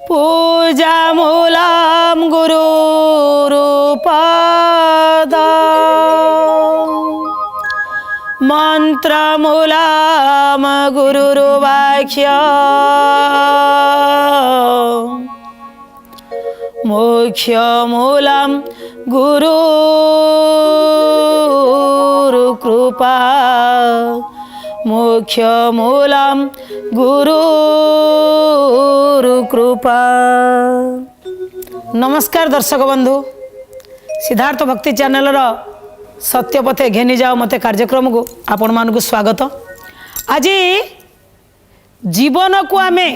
पूजामूलं गुरुरुपद मन्त्रमूलं गुरुर्वाक्य मोक्षमूलं गुरुकृपा मोक्षमूलं गुरुकृपा। नमस्कार दर्शक बंधु, सिद्धार्थ भक्ति चैनल सत्यपथे घेनी जाओ मते कार्यक्रम को आपण मानक स्वागत। आज जीवन को आमे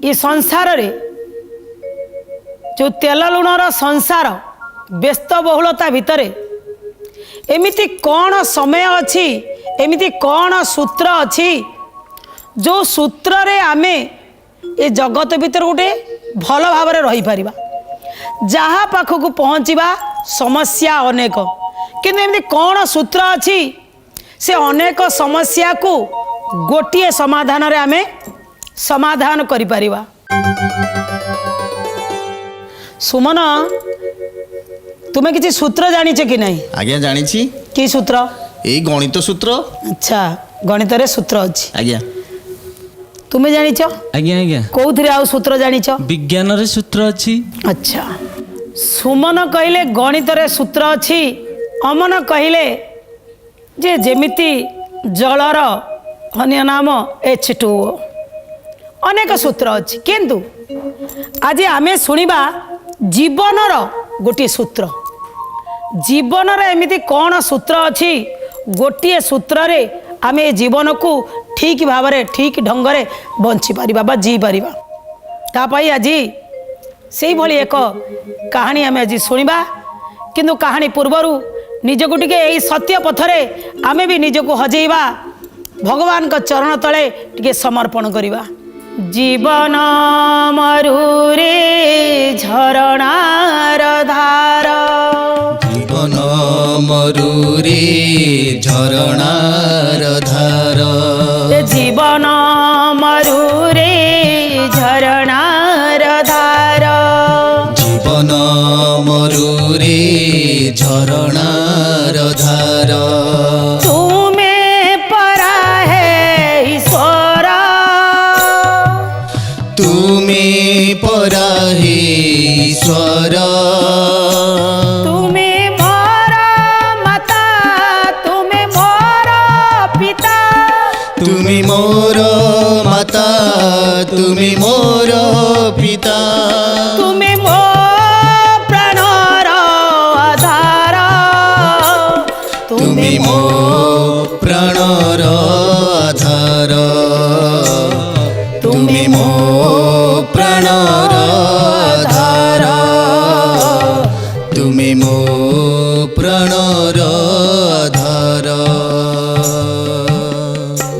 ये संसार रे जो तेल लुणर संसार व्यस्त बहुलता भितर एमिति कौन समय अच्छी, एमिति कौन सूत्र अच्छी जो सूत्र रे आमे ये जगत भीतर गोटे भल भाव रही पारिबा, जहाँ पाखक पहुँचवा समस्या अनेक, किंतु एमती कौन सूत्र अच्छी से अनेक समस्या को गोटिए समाधान रे आमे समाधान करि पारिबा। सुमन, तुम्हें किसी सूत्र जानिछ कि नहीं? आज्ञा जानिछि। कि सूत्र? ए गणित सूत्र। अच्छा, गणित रे सूत्र अछि। आज्ञा तुम्हें जानिछ? आज्ञा आज्ञा। कोउथरे आ सूत्र जानिछ? विज्ञान रे सूत्र अछि। अच्छा, सुमन कहले गणित रे सूत्र अछि, अमन कहले जे जेमिति जलर अन्य नाम H2O, अनेक सूत्र अछि, किंतु आज आमे सुनिबा जीवनर गोटे सूत्र। जीवनर एमिति कौन सूत्र अच्छी गोटे सूत्र रे आमे जीवन को ठीक भाव में ठीक ढंग से बंची पारिबा बा जी पारिबा। तापाई आज से भली एक कहानी आमे आज सुनिबा, किंतु कहानी पूर्वरु निजको टिके एई सत्य पथरे आमे भी निजको हजेइबा, भगवान का चरण तले टिके समर्पण करिबा। जीवन मरुरे झरणार धार, जीवन मरुरे झरणार धार, जीवन मरुरे झरणार धार, जीवन मरुरे झरणार धार, तुम्हें परा है ईश्वर, तुम्हें परा हे ईश्वर, तुम्हें मोर माता, तुम्हें मोर पिता, तुम्हें मोर माता, तुम्हें मोर पिता, तुम्हें मो प्राणर आधार, तुम्हें मो प्राणर आधार, तुम्हें मो प्राणर आधार, तुम्हें मो प्राणर आधार।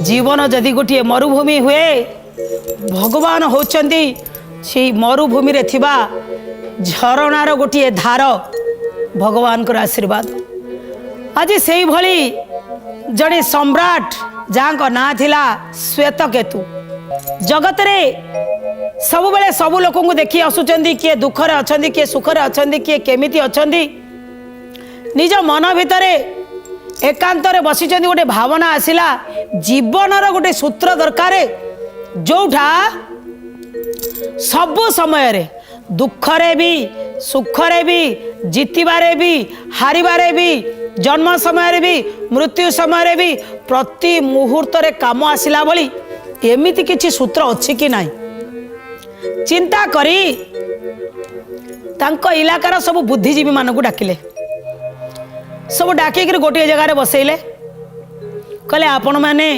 जीवन जदि गोटे मरुभूमि हुए, भगवान होचंदी से मरुभूमि रे थिबा झरणार गोटे धार, भगवान को आशीर्वाद। आज से भली जड़े सम्राट जहाँ ना थिला श्वेतकेतु, जगत रे सब बेले सबु लोक को देखी आसुचंदी, किए दुखरे अछंदी, किए सुखरे अछंदी, किए केमिति अछंदी, निज मन भितरे एकांतरे बसिचंदी। गोटे भावना आसिला, जीवनर गोटे सूत्र दरकार जोठा सबु समय रे, दुखरे भी सुखरे भी, जीतबारे भी हारिबारे भी, जन्म समय भी मृत्यु समय भी, प्रति मुहूर्त रे काम आसिला भली एमिति किछि सूत्र अछि कि नाही चिंता करी तांको इलाकार सब बुद्धिजीवी मानकु डाकिले, सब डाकिक गोटे जगार बसैले, कहले आपण माने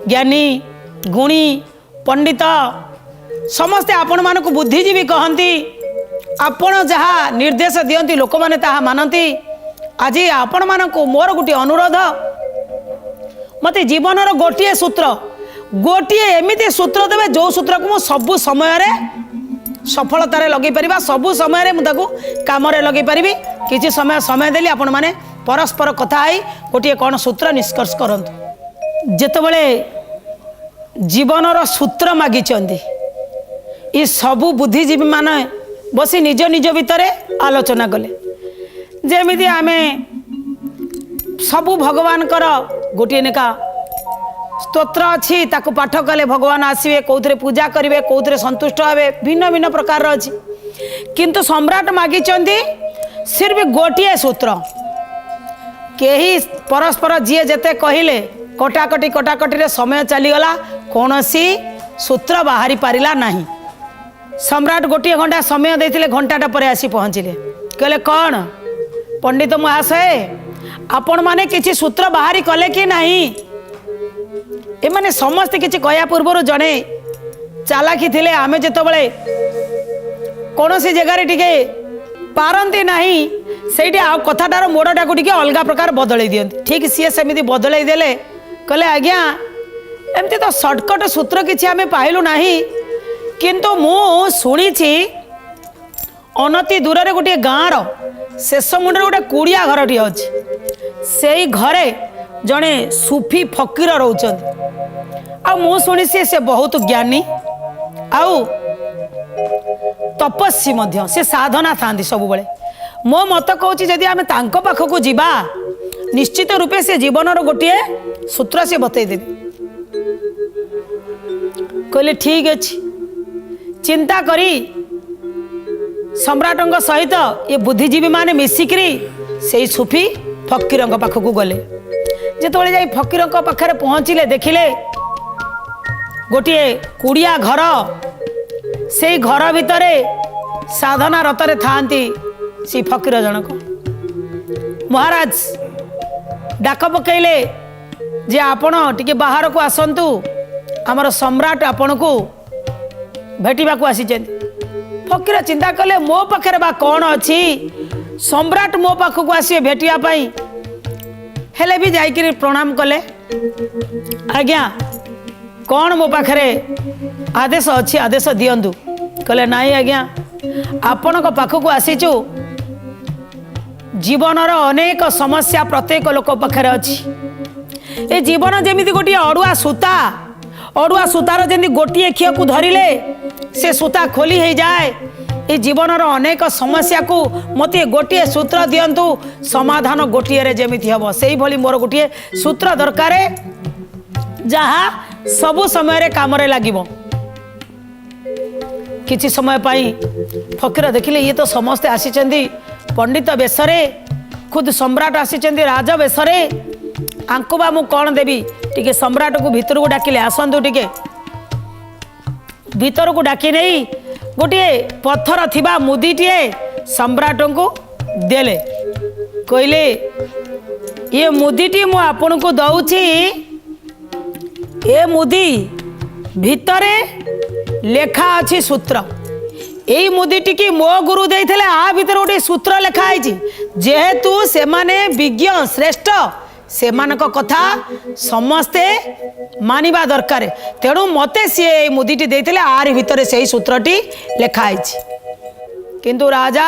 ज्ञानी गुणी पंडित समस्ते आपण मानकु बुद्धिजीवी कहती, आपण जहाँ निर्देश दियंती लोक माने ताहा मानती। आज आपण मानकु मोर गोटे अनुरोध, मते जीवनर गोटे सूत्र, गोटे एमिति सूत्र देवे जो सूत्र को सबु समय रे सफलतार लगे पारिबा, सबु समय मुझे कम लगे पारि। किसी समय समय देली आपण माने परस्पर कथा आई गोटे कौन सूत्र निष्कर्ष करंतु। जेतेबेले जीवनर सूत्र मागिचंदी ये सबू बुद्धिजीवी माने बसी निज निज भितर आलोचना कले जेमिति आमे सबू भगवान कर गोटे नेका स्तोत्र अच्छी ताकू पाठ कले भगवान आसवे कौन पूजा करेंगे कौन संतुष्ट हे भिन्न भिन्न प्रकार अच्छी किंतु सम्राट मागी सिर्फ गोटे सूत्र कहीं परस्पर जी जेते कहले कटाकटी समय चलीगला कौन सी सूत्र बाहरी पारिला नहीं। सम्राट गोटे घंटा समय देते घंटाटा पर आसी पहुँचले कहले कौन पंडित महाशय आपण माने किसी सूत्र बाहरी कले कि नहीं। एमाने समस्त किसी कहया पूर्व जड़े चालाकी थिले आमे जेतबेले कौन सी जगार टिके पारती नहीं से कथाटार मोड़टा को अलग प्रकार बदल दियंती ठीक सी सेमती बदल देले कहले आज्ञा एमती तो सर्टकट सूत्र किसी आमे पाइलु नहीं किंतु मु शुणी अनति दूर रे गोटे गाँर शेष मुंडे गोटे कुड़िया घरटी अच्छी से घरे जड़े सुफी फकीर रोचंती आ मु शुणी से बहुत ज्ञानी आउ तपस्वी मध्य से साधना था सब बेले मो मत कहूँ जदि आम पाखक जीवा निश्चित रूपे से जीवन गोटे सूत्र से बतईदेवी कहले ठीक अच्छे चिंता करी सम्राट सहित ये बुद्धिजीवी माने मिसिक्री से सुफी फकीर पाखक गले जिते जा फकीर पाखे पहुँचले देखिले गोटे कुड़िया घर से घर भितर साधना रतरे थांती सी फकीर जनक महाराज डाक पकईले जे आपण टिके बाहर को आसंतु आमर सम्राट आपण को भेटिबा को आसी फकीर चिंता कले मो पाखे बा कौन अच्छी सम्राट मो पाख को आसी भेटिया पाई हेले भी जाइकिरी प्रणाम कले आज्ञा कौन मो पाखे आदेश अच्छी आदेश दियंतु कहले नाई आज्ञा आपण पाखक आसीचु जीवनर अनेक समस्या प्रत्येक लोक पाखे अच्छी ए जीवन जमी गोटे अड़ुआ सूतार जमी गोटे क्षीय को धरिले से सूता खोली हो जाए ये जीवनर अनेक समस्या को मते गोटे सूत्र दियंतु समाधान गोटे जमी हम से भली मोर गोटे सूत्र दरकार जहा सबु समय काम लगिबो किछि समय पाई फकीर देखिले ये तो समस्ते आसी पंडित बेसरे खुद सम्राट आसी राज बेसरे आंको बा मु कौन देवी टिके सम्राट को भीतर को डाकिले आसंतु टिके भीतर को डाकी नहीं गोटे पत्थर थिबा मुदीटे सम्राट को देले कहले ये मुदीटी मु आपन को दउछि ए मुदी भितरे लेखा अच्छी सूत्र यही मुदीटी की मो गुरु देइथिले आ भितर गोटे सूत्र लेखा है जेहेतु से माने विज्ञ श्रेष्ठ से मानक कथा समस्ते मानिबा दरकार तेणु मते सी मुदीटी देइथिले आरि भितर से सूत्रटी लेखा है किंतु राजा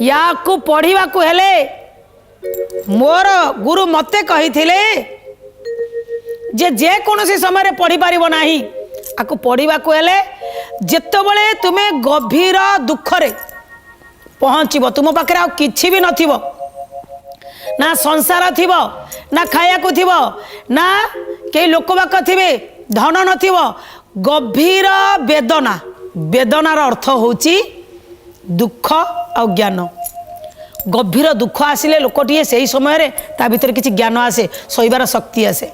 या को पढ़िबा को हेले मोर गुरु मते कहिथिले जे कौन समय पढ़ी पारिब नाही आकु पढ़ा को हेले जेतबेले तुमे गभीर दुखरे पहुँचब तुम पाखे आ किछि भी नथिबो ना संसार थिबो ना खाया को थिबो ना कई लोक बाक थिबे धन नथिबो गभीर वेदना वेदनार अर्थ होची दुख आ ज्ञान गभीर दुख आसिले लोकटीए से समय ता भीतर किछि ज्ञान आसे सहिबार शक्ति आसे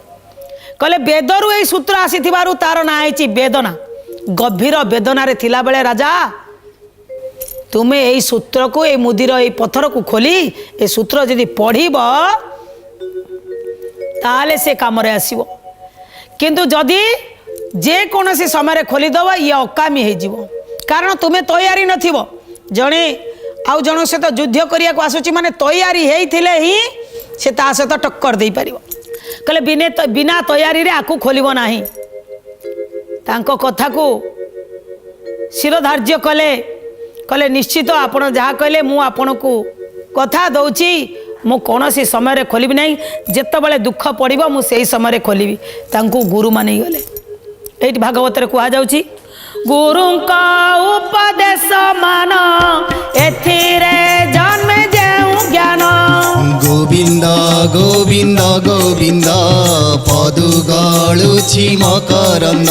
कहले वेदरू यही सूत्र आसी तार ना है वेदना गभीर वेदना थिला बेले राजा तुम्हें यही सूत्र को यही मुदीर यही पत्थर को खोली ए सूत्र यदि पढ़ब ताले से काम आसब किंतु जदि जे कौन समय खोलीदेव ये अकामी हो कारण तुम्हें तैयारी नथिबो जड़े आउ जन सहित युद्ध करने को आसुची माने तैयारी होइथिले ही से ता सहित टक्कर दे पारिबो कहले बिना तैयारी रे आकु खोलिबो नाही तांको कथा को शिरोधार्य कले कहले निश्चित आपण जहाँ कहले मु आपण को कथा दउची मु कौन सी समय खोलिबी नहीं जेतबेले दुख पड़िबो मु सेही समय खोलिबी तांको गुरु मानि गले एठी भागवत रे कुआ जाउची गुरुंका उपदेश मान एथिरे जन्मे जेउ ज्ञान गोविंद गोविंद गोविंद पदु गलुछि मकरंद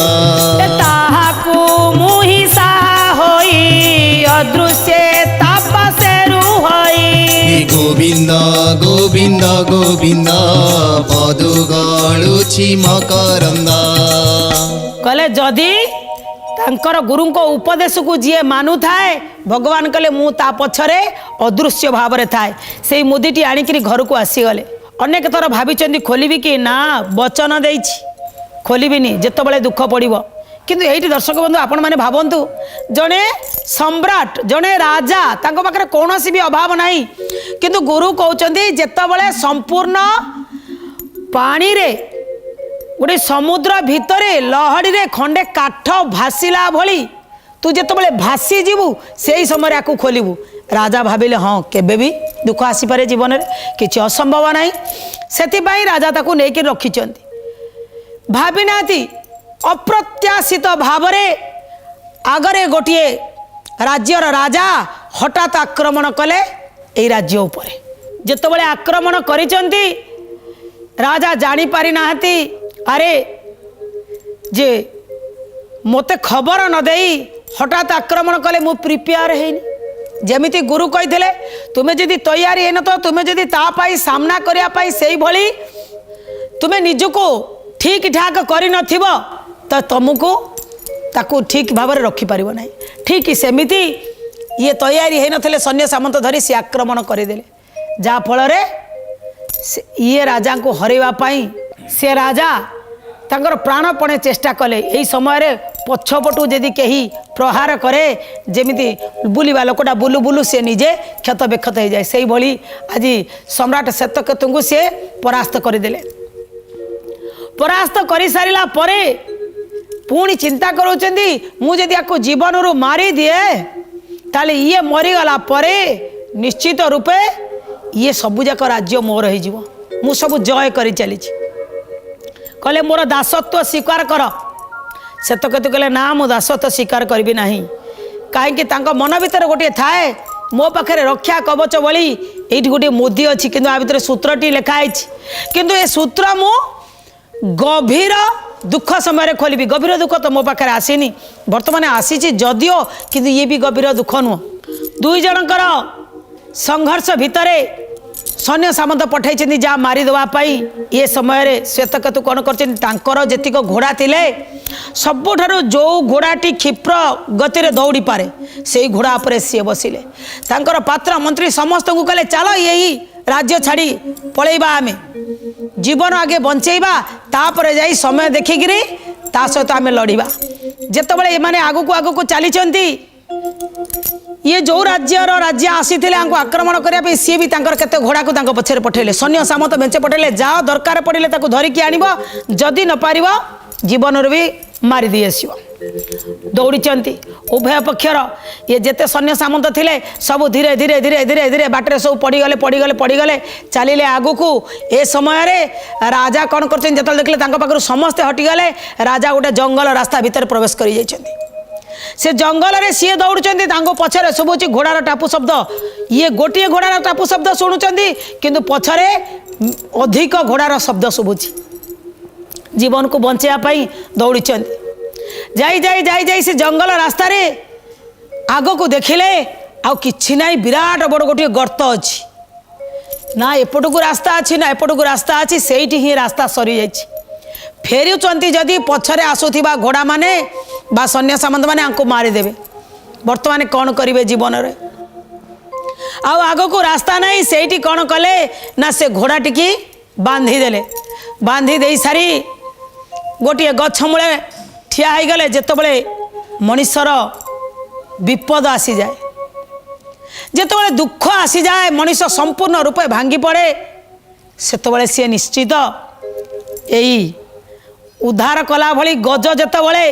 ताहाकु मुहि साहा होई अदृश्य तापसेरु होई गोविंद गोविंद गोविंद पदु गलुछि मकरंद कहले जदि तांकर गुरुंको उपदेश को जी मानु थाए भगवान कहले मु ता पछरे अदृश्य भाव रे थाए से मुदीटी आनिकरी घर को आसीगले अनेक थर भाविचंदी खोलिबी कि ना वचन देइछि खोलिबिनी जेतबेले दुख पड़िबो किंतु एइटी दर्शक बंधु आपण माने भाबंतु जणे सम्राट जणे राजा तांको पाखरे कोनोसी भी अभाव नाही किंतु गुरु कहउचंदी जेतबेले संपूर्ण पानी रे गोटे समुद्र भितरे लहड़ी रे खंडे काठ भासीला भली तू जेतबेले भासी जीवु सेही समय आकु खोलिबु राजा भाबिले हाँ केबे भी दुख आसी पारे जीवन रे किछि असंभव नाही सेति पई राजा ताकू नेकी रखिचंती भाबी नाती अप्रत्याशित भावरे आगरे गोटिए राज्यर राजा हठात आक्रमण कले एई राज्य उपरे जेतबेले आक्रमण करिचंती राजा जानी पारि नाहती अरे जे मते खबर न देई हठात आक्रमण कले मु प्रिपेयर हेनी जेमिति गुरु कहिथिले तुमे जदि तैयारी हेन तो तुमे जदि ता पाई सामना करिया पाई सेही भली तुमे निजको ठीक ठाक करि नथिबो तो तुमको ताकू ठीक भाव में रखिपार ना ठीक सेमिति ये तैयारी है नथिले सैन्य सामंत धरी से आक्रमण करदेले जहाँ फल ये राजा को हरवा से राजा तांकर प्राणपणे चेष्टा कले यही समय पछपटू जदि कहीं प्रहार करे जेमिति बुलवा लोकटा बुलू बुलू से निजे क्षत बेक्षत हो जाए से भली आज सम्राट श्वेतकेतु को से परास्त करदेले परास्त कर सारा परे पुणी चिंता करूँ मुझे आपको जीवन रू मारी दिए ताले ये मरीगला परे निश्चित रूपे ये सबुजाक राज्य मोर हो सब जय कर चली कहले मोर दासत्व स्वीकार कर श्वेतकेतु कहले ना मु दासत्व स्वीकार करी ना कहीं मन भर गोटे थाए मो पाखे रक्षा कवच भली ये गोटे मुदी अच्छी कि आ भर सूत्रटी लिखाई किंतु ये सूत्र मु गभीर दुख समय खोलि गभीर दुख तो मो पाखे आसीनी बर्तमान आसी जदियो किंतु ये भी गभीर दुख नुह दुई जनकर संघर्ष भितरे सैन्य सामंत पठाई जहाँ मारिदेवाई ये समय श्वेतकेतु कौन कर जेतिक घोड़ा थिले सबुठारु जो घोड़ाटी क्षिप्र गति रे दौड़ी पारे से घोड़ा पर सी बसिले तांकर पात्र मंत्री समस्त को कहले चलो यही राज्य छाड़ी पलैबा आमे जीवन आगे बंचेबा तापर जाई समय देखिकी ता सहित आमे लड़िबा जेतेबेले एमाने आगु को चली ये जो राज्य आसी आक्रमण करने सी भी केते घोड़ा को पछरे पठेले सैन्य सामंत बेंचे पठेले जाओ दरकार पड़े धरिकी आनिब जदि न पार जीवन भी मारी दी आस दौड़ी उभय पक्षर ये जेते सैन्य सामंत थिले सब धीरे धीरे धीरे धीरे धीरे बाटर सब पड़गले चलिले आगु को ए समय राजा कौन कर देखले समस्ते हटिगले राजा गोटे जंगल रास्ता भितर प्रवेश कर से जंगल रे सी दौड़ुंट पछरे शुभुची घोड़ार टापू शब्द ये गोटे घोड़ार टापू शब्द शुणुंट किंतु पछरे अधिक घोड़ार शब्द शुभुची जीवन को बचाई दौड़ी जाई जाई जाई जाई से जंगल रास्ता रे आग को देखिले आउ किछि नाई विराट बड़ गोटे गर्त अच्छी ना एपट को रास्ता अच्छी ना एपट को रास्ता अच्छी सेठी ही रास्ता सरी जाइछि फेरुचंती जदि पछरे आसुथिबा घोड़ा माने बा सैन्य सामंत माने आंको मारिदेवे बर्तमान कौन करिवे जीवन रे आउ आग को रास्ता नहीं सेठी कौन कले ना से घोड़ा टिकी बांधी देले बांधी दे सारी गोटे गछ मूले ठिया हो गले जेतबेले मनुष्यर विपद आसी जाए जेतबेले दुख आसी जाए मनुष्य संपूर्ण रूपे भांगी पड़े सेतबेले सी निश्चित यही उद्धार कला भली गज जेतबेले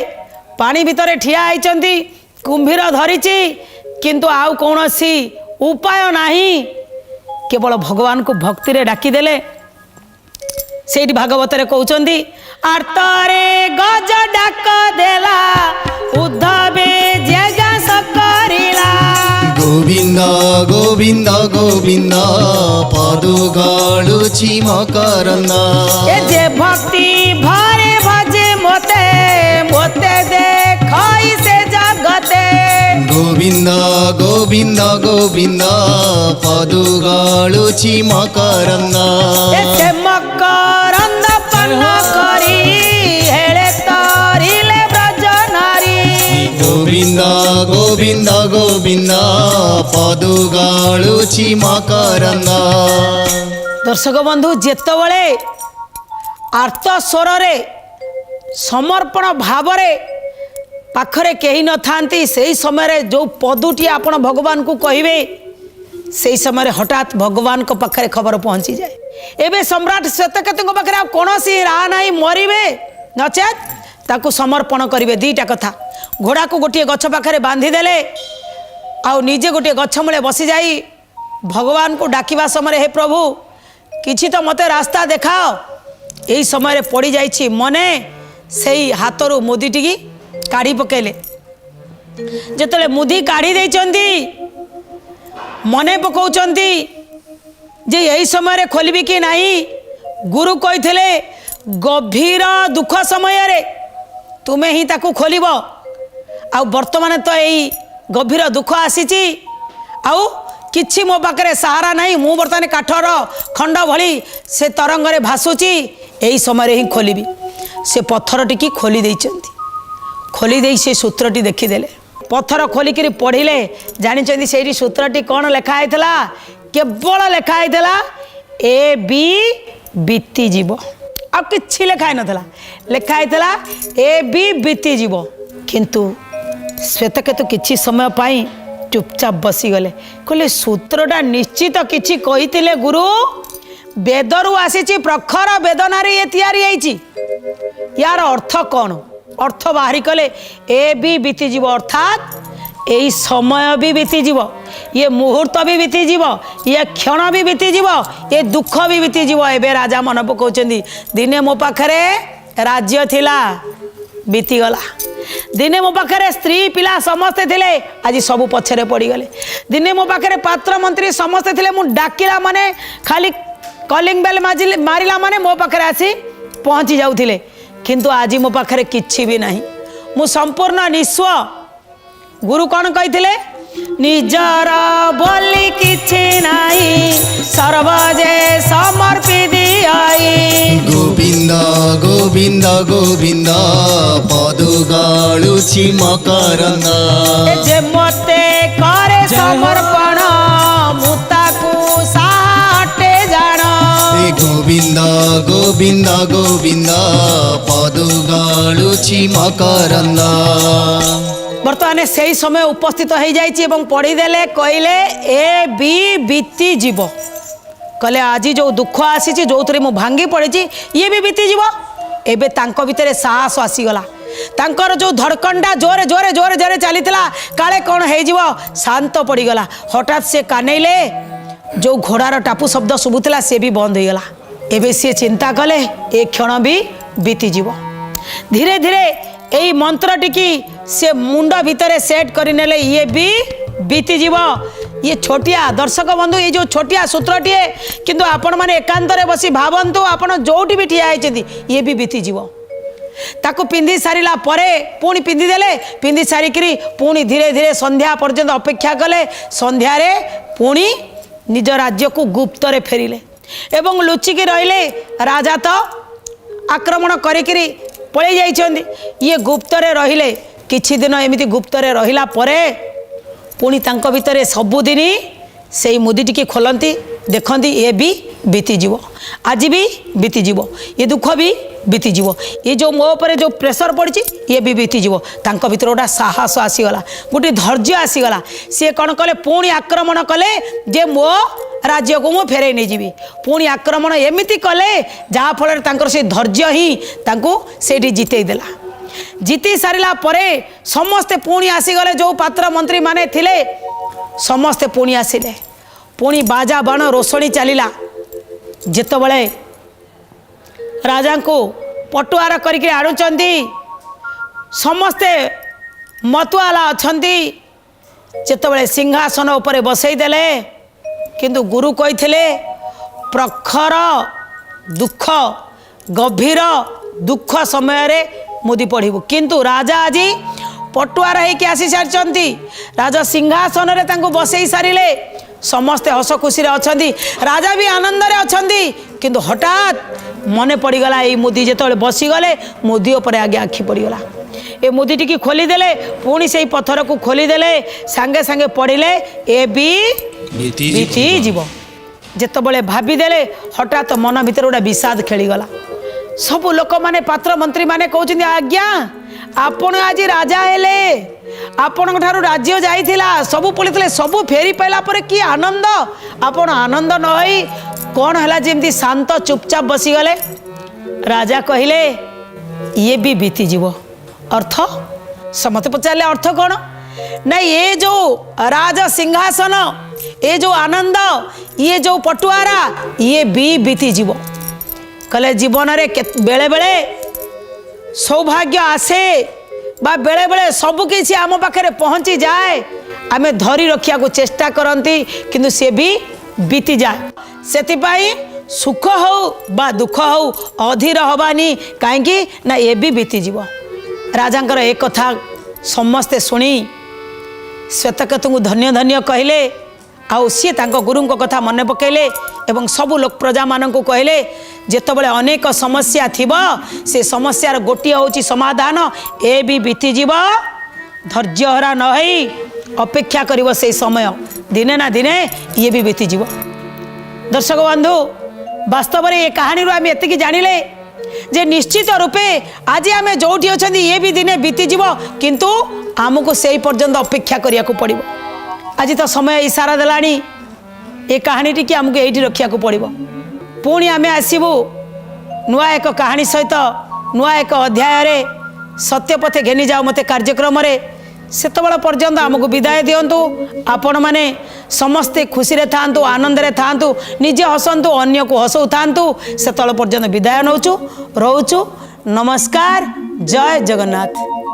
पानी भितर ठिया होइचंती कुंभीर धरिची किंतु आउ कौनसी उपाय नाही केवल भगवान को भक्ति रे डाकी देले सेठी भागवत रे कहउचंदी आर्तरे गज डाक देला उद्धवे जगा सकरिला गोविंद गोविंद गोविंद पदुगाळुची मकरंद ए जे भक्ति भरे भजे मोते मोते देखई से जगते गोविंद गोविंद गोविंद पदुगाळुची मकरंद ए मकरंद पन्न करी हेले तरिले ब्रज नारी गोविंद गोविंद गोविंद पदुगाळुची मकरंद दर्शक बंधु जेतबले आर्त स्वरे समर्पण भावरे पाखरे कहीं न थांती से समय जो पदुटी आपण भगवान को कहिबे से समय हठात भगवान को पाखरे खबर पहुंची जाए एबे सम्राट श्वेतकेतु पाखरे कौन सी राह नहीं मरबे नचेत ताकू समर्पण करेंगे दीटा कथा घोड़ा को गोटे गछ पाखरे बांधीदेले आउ निजे गोटे गछ मूले बसी जाई भगवान को डाकिबा समय हे प्रभु किछि तो मते रास्ता देखाओ यही समय पड़ जाइछि मने सेई हाथरू मुदीटी काढ़ी पकेले जेतले मुदी काढ़ी देइचंती मने पकाउचंती जे यही समय खोलबी कि नाही गुरु कहिथिले गभीर दुख समय रे तुमे ही ताकू खोलिबो आ वर्तमान तो यही गभीर दुख आसीची आउ किछि मो पाखरे सहारा नहीं मु बर्तमान काठर खंड भली से तरंग रे भासुची यही समय ही खोलिबी से पत्थर टी खोली देइचंती खोली दे से सूत्रटी देखीदेले पत्थर खोलिक पढ़िले जानी से सूत्रटी कौन लेखाई केवल लेखाई ए बी बीती जीव आ कि लेखाई नाला लेखाई ए बी बीती जीव किंतु श्वेतकेतु किछि समय पाई चुपचाप बसीगले कहले सूत्रटा निश्चित किछि कहिथिले गुरु वेदरू आसीची प्रखर वेदनारे ये तैयारी होईची यार अर्थ कौन अर्थ बाहरी कले ए भी बीतीजीव अर्थात यही समय भी बीतीजीव ये मुहूर्त भी बीतीजीव ये क्षण भी बीतीजीव ये दुख भी बीतीजीव एबे राजा मन पकाउछंदी दिने मो पाखरे राज्य थिला बीतीगला दिने मो पाखरे स्त्री पिला समस्ते थिले आज सब पछरे पड़ी गले दिने मो पाखरे पात्र मंत्री समस्ते थिले मु डाकिला माने खाली कॉलिंग बेल मारिला माने मो पाखरे आसी पहुंची जाउथिले किंतु आज मो पाखरे किछि भी नहीं मु संपूर्ण निस्व गुरु कौन कहिथिले निजर बोली किछि नाही सर्वजे समर्पि दियाई गोविंद गोविंद गोविंद पदुगाळुची मकरंद ए जे मते करे समर्पण मुताकू साटे जाण गोविंद गोविंद गोविंद पदुगाळुची मकरंद बर्तमान से ही समय उपस्थित हो जाइए पढ़ीदेले कहले ए बी बीती जीव कहले आज जो दुख आसी जो थे मुझे भांगी पड़ी ये भी बीती जीव एबे तांको भितर साहस आसीगला तांकर जो धड़कनटा जोरे जोरे जोरे जोरे चली काले कौन हो शांत पड़गला हठात से कानेले जो घोड़ार टापू शब्द शुभुला से भी बंद हो गला एबे सी चिंता कले ए क्षण भी बीती जीव धीरे धीरे यही मंत्र टिकी से मुंड भितर सेट करनेले ये भी बीती जीव ये छोटिया दर्शक बंधु ये जो छोटिया सूत्रटीए किंतु आपण माने एकांत रे बसी भावंतु आपण जोटी भी ठिया आइछथि ये भी बीती जीव ताको पिंधि सारिला परे पुणी पिंधि देले पिंधि सारिकरी पुणी धीरे धीरे संध्या पर्यंत अपेक्षा कले संध्या रे पुणी निज राज्य को गुप्त रे फेरिले एवं लुचिकी रहिले राजा तो आक्रमण करिकरी पळै जाइछन्ती ये गुप्त रे रहिले किछि दिन एमिति गुप्त रे रहिला परे पुणी तांको भितरे सबुदिन से मुदी टिके खोलती देखती ये भी बीती जीव आज भी बीती जीव ये दुख भी बीती जीव ये जो मो पर जो प्रेसर पड़ी ये भी बीती जीव तांको भितर गोटा साहस आसीगला गोटे धैर्य आसीगला सी कौन कले पुणी आक्रमण कले जे मो राज्य को मुझे फेरई नहीं जीवी पुणी आक्रमण एमती कले जहाँफल से धैर्य ही से जिते देला जीति सारा परे समस्ते पुणी आसीगले जो पात्र मंत्री माने थिले समस्ते पुणी आसिले पुणी बाजा बाण रोषणी चलला जिते बड़े राजा को पटुआर करके आणुचंती समस्ते मतुआला अछंती जेतबेले सिंहासन उपरे बसई देले किंतु गुरु कहिथिले प्रखर दुख गभीर दुख समय रे मुदी पढ़िबु किंतु राजा आज पटुआर होइके आसी सारिचंती राजा सिंहासन रे तांको बसई सारिले समस्ते हस खुशी अछंती राजा भी आनंद रे अछंती किंतु हठात मने पड़गला ये मुदी जेतबेले बसीगले मुदी उपर आगे आखि पड़गला ए मुदी टी खोलीदेले पुणी से पत्थर को खोलीदेले सांगे सांगे पढ़िले ए भी बीती जीव जेतबेले भाविदेले हठात मन भितर गोटे विषाद खेलीगला सब लोक माने पात्र मंत्री माने कहउछिन आज्ञा आपण आज राजा हेले आपण ठारू राज्य जाइथिला सब पड़िथिले सब फेरी पाइला पर कि आनंद आपण आनंद न होई कौन है जमी शांत चुपचाप बसीगले राजा कहले ये भी बीती जीव अर्थ समते पचारे अर्थ कौन ना ये जो राज सिंहासन ये जो आनंद ये जो पटुआरा ये भी बीती जीव कहले जीवन रे बेले बेले सौभाग्य आसे बा बेले बेले सब किसी आम पाखे पहुँची जाए आमे धरी रखिया को चेष्टा करती किंतु से भी बीती जाए सेतिपाई सुख हो बा दुख हो अधीर हबानी कहीं ना ये भी बीती जीव राजांकर एक कथा समस्ते शुणी श्वेतकेतु को धन्य धन्य कहले आउ सी गुरु कथा मन पकेले एवं सबू लोक प्रजा मान को कहले जेतबेले अनेक समस्या थिबा से समस्यार गोटे होची समाधान ए भी बीती जीव धैर्य हरा न होई अपेक्षा करिवो से समय दिने ना दिने ये भी बीती जीव दर्शक बंधु वास्तव में ये कहानी आम एति जानिले जे निश्चित रूपे आज आम जो ये भी दिने बीती जीव किंतु आमको से पर्यंत अपेक्षा करिया को पड़िबो आज तो समय इशारा देलानी ये कहानी टी आमको यही रखा पड़ो पुणी आम आसबू नुआ एक कहानी सहित नुआ एक अध्याय सत्य पथे घेनी जाओ मते कार्यक्रम सेतबेला पर्यंत आमको विदाय दिंतु आपण मैने समस्ते खुशी रे थांतु आनंद रे थांतु निजे हसंतु अन्य को हसौ थांतु सेतबेला पर्यंत विदाय नौचु रोचु नमस्कार जय जगन्नाथ।